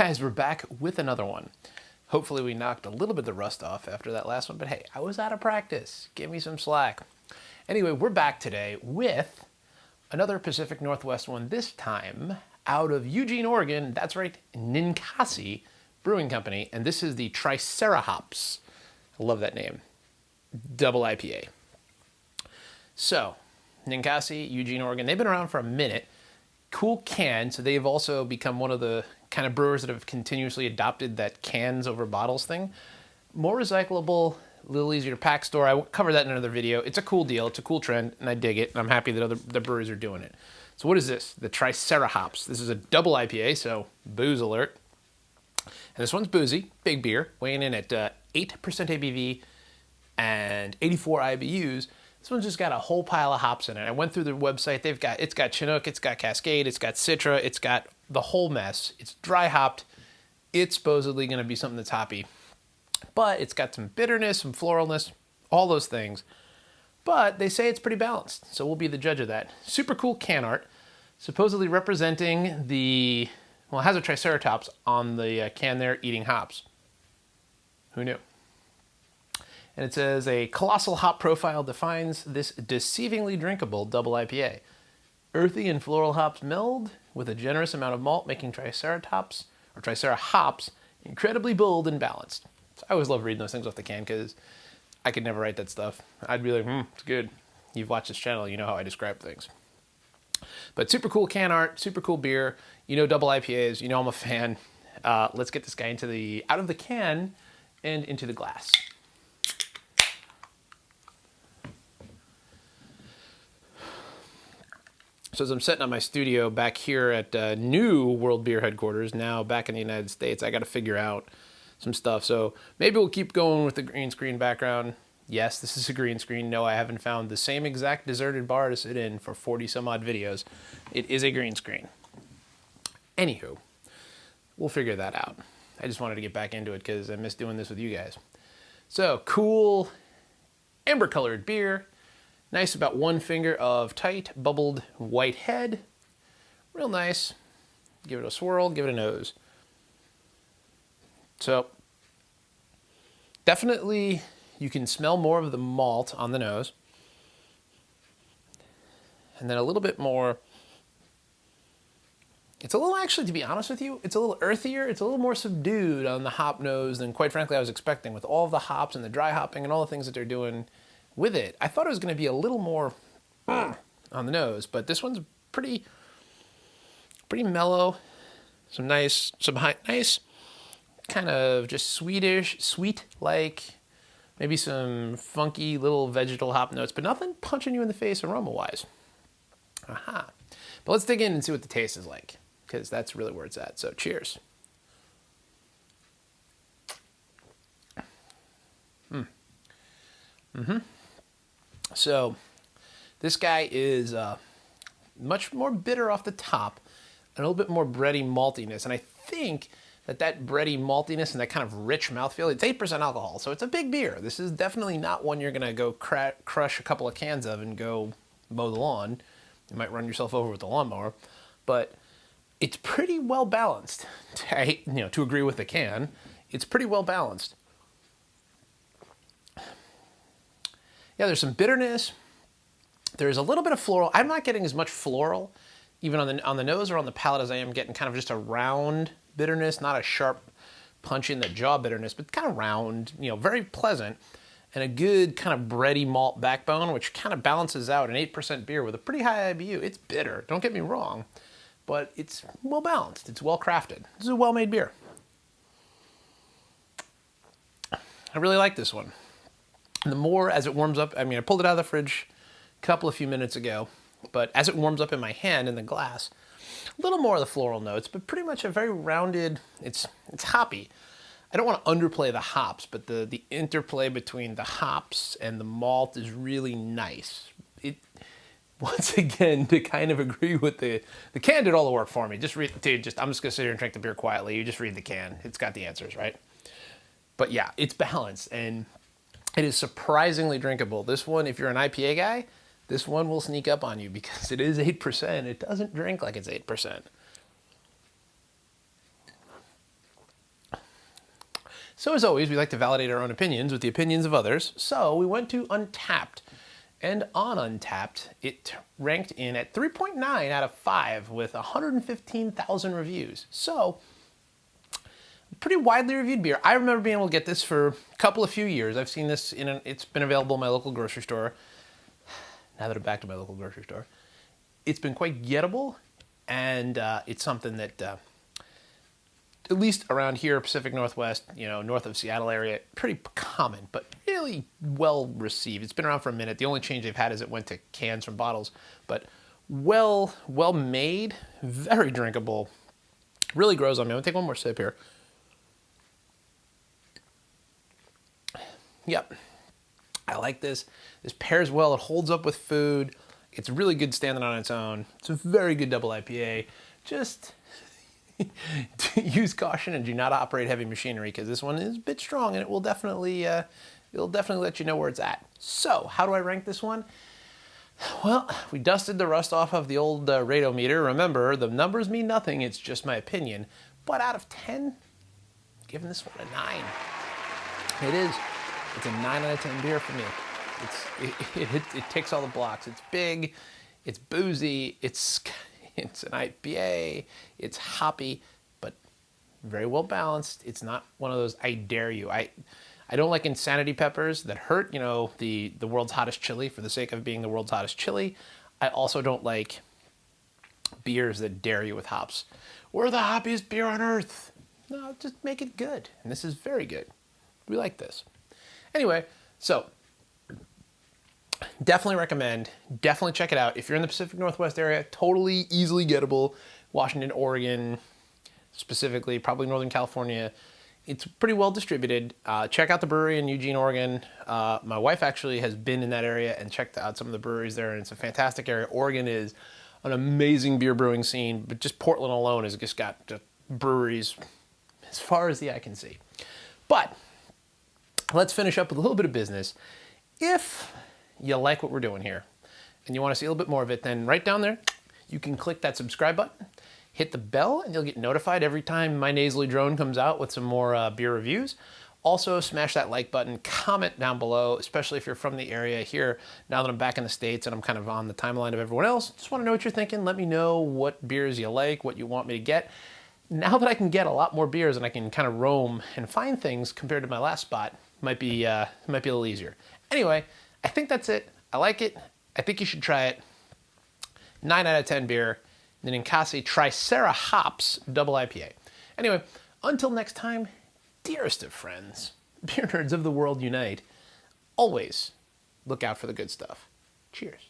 guys, we're back with another one. Hopefully we knocked a little bit of the rust off after that last one, but hey, I was out of practice. Give me some slack. Anyway, we're back today with another Pacific Northwest one, this time out of Eugene, Oregon. That's right, Ninkasi Brewing Company, and this is the Tricerahops. I love that name. Double IPA. So, Ninkasi, Eugene, Oregon, they've been around for a minute. Cool can, so they've also become one of the kind of brewers that have continuously adopted that cans over bottles thing. More recyclable, a little easier to pack store. I covered that in another video. It's a cool deal, it's a cool trend, and I dig it, and I'm happy that the breweries are doing it. So what is this? The Tricerahops. This is a double IPA, so booze alert. And this one's boozy, big beer, weighing in at 8% ABV and 84 IBUs. This one's just got a whole pile of hops in it. I went through the website. It's got Chinook, it's got Cascade, it's got Citra, it's got the whole mess. It's dry hopped. It's supposedly going to be something that's hoppy, but it's got some bitterness, some floralness, all those things. But they say it's pretty balanced, so we'll be the judge of that. Super cool can art, supposedly representing the, well, it has a Triceratops on the can there eating hops. Who knew? And it says, a Colossal Hop Profile defines this deceivingly drinkable double IPA. Earthy and floral hops meld with a generous amount of malt, making Triceratops, or Tricerahops, incredibly bold and balanced. So I always love reading those things off the can because I could never write that stuff. I'd be like, it's good. You've watched this channel, you know how I describe things. But super cool can art, super cool beer. You know double IPAs, you know I'm a fan. Let's get this guy out of the can and into the glass. So as I'm setting up my studio back here at new World Beer headquarters, now back in the United States, I got to figure out some stuff. So maybe we'll keep going with the green screen background. Yes, this is a green screen. No, I haven't found the same exact deserted bar to sit in for 40 some odd videos. It is a green screen. Anywho, we'll figure that out. I just wanted to get back into it because I miss doing this with you guys. So cool amber colored beer. Nice, about one finger of tight, bubbled white head. Real nice. Give it a swirl, give it a nose. So, definitely you can smell more of the malt on the nose. And then a little bit more. It's a little, actually, to be honest with you, it's a little earthier. It's a little more subdued on the hop nose than, quite frankly, I was expecting with all of the hops and the dry hopping and all the things that they're doing with it. I thought it was going to be a little more on the nose, but this one's pretty mellow. Nice kind of just sweet like maybe some funky little vegetal hop notes, but nothing punching you in the face aroma-wise. Aha. But let's dig in and see what the taste is like, because that's really where it's at. So cheers. So this guy is much more bitter off the top, and a little bit more bready maltiness. And I think that bready maltiness and that kind of rich mouthfeel, it's 8% alcohol, so it's a big beer. This is definitely not one you're going to go crush a couple of cans of and go mow the lawn. You might run yourself over with the lawnmower, but it's pretty well balanced. To agree with the can, it's pretty well balanced. Yeah, there's some bitterness. There's a little bit of floral. I'm not getting as much floral, even on the nose or on the palate, as I am getting kind of just a round bitterness, not a sharp punch in the jaw bitterness, but kind of round, very pleasant, and a good kind of bready malt backbone, which kind of balances out an 8% beer with a pretty high IBU. It's bitter, don't get me wrong, but it's well balanced. It's well crafted. This is a well-made beer. I really like this one. And the more as it warms up, I pulled it out of the fridge a few minutes ago, but as it warms up in my hand in the glass, a little more of the floral notes, but pretty much a very rounded, it's hoppy. I don't want to underplay the hops, but the interplay between the hops and the malt is really nice. Once again, to kind of agree with the can did all the work for me. I'm just going to sit here and drink the beer quietly. You just read the can. It's got the answers, right? But yeah, it's balanced, and it is surprisingly drinkable. This one, if you're an IPA guy, this one will sneak up on you because it is 8%. It doesn't drink like it's 8%. So as always, we like to validate our own opinions with the opinions of others. So we went to Untapped. And on Untapped, it ranked in at 3.9 out of 5 with 115,000 reviews. So, pretty widely reviewed beer. I remember being able to get this for a few years. I've seen this it's been available in my local grocery store. Now that I'm back to my local grocery store, it's been quite gettable, and it's something that, at least around here, Pacific Northwest, north of Seattle area, pretty common, but really well received. It's been around for a minute. The only change they've had is it went to cans from bottles, but well made, very drinkable, really grows on me. I'm gonna take one more sip here. Yep, I like this. This pairs well. It holds up with food. It's really good standing on its own. It's a very good double IPA. Just use caution and do not operate heavy machinery, because this one is a bit strong and it will definitely let you know where it's at. So how do I rank this one? Well, we dusted the rust off of the old radometer. Remember, the numbers mean nothing. It's just my opinion. But out of 10, I'm giving this one a 9. It is. It's a 9 out of 10 beer for me. It ticks all the blocks. It's big. It's boozy. It's an IPA. It's hoppy, but very well balanced. It's not one of those I dare you. I don't like insanity peppers that hurt, the world's hottest chili for the sake of being the world's hottest chili. I also don't like beers that dare you with hops. We're the hoppiest beer on earth. No, just make it good. And this is very good. We like this. Anyway, so definitely recommend, definitely check it out. If you're in the Pacific Northwest area, totally easily gettable. Washington, Oregon, specifically, probably Northern California. It's pretty well distributed. Check out the brewery in Eugene, Oregon. My wife actually has been in that area and checked out some of the breweries there, and it's a fantastic area. Oregon is an amazing beer brewing scene, but just Portland alone has just got breweries as far as the eye can see. But let's finish up with a little bit of business. If you like what we're doing here and you want to see a little bit more of it, then right down there, you can click that subscribe button, hit the bell, and you'll get notified every time my nasally drone comes out with some more beer reviews. Also, smash that like button, comment down below, especially if you're from the area here. Now that I'm back in the States and I'm kind of on the timeline of everyone else, just want to know what you're thinking. Let me know what beers you like, what you want me to get. Now that I can get a lot more beers and I can kind of roam and find things compared to my last spot, might be a little easier. Anyway, I think that's it. I like it. I think you should try it. 9 out of 10 beer. The Ninkasi Tricerahops double IPA. Anyway, until next time, dearest of friends, beer nerds of the world unite. Always look out for the good stuff. Cheers.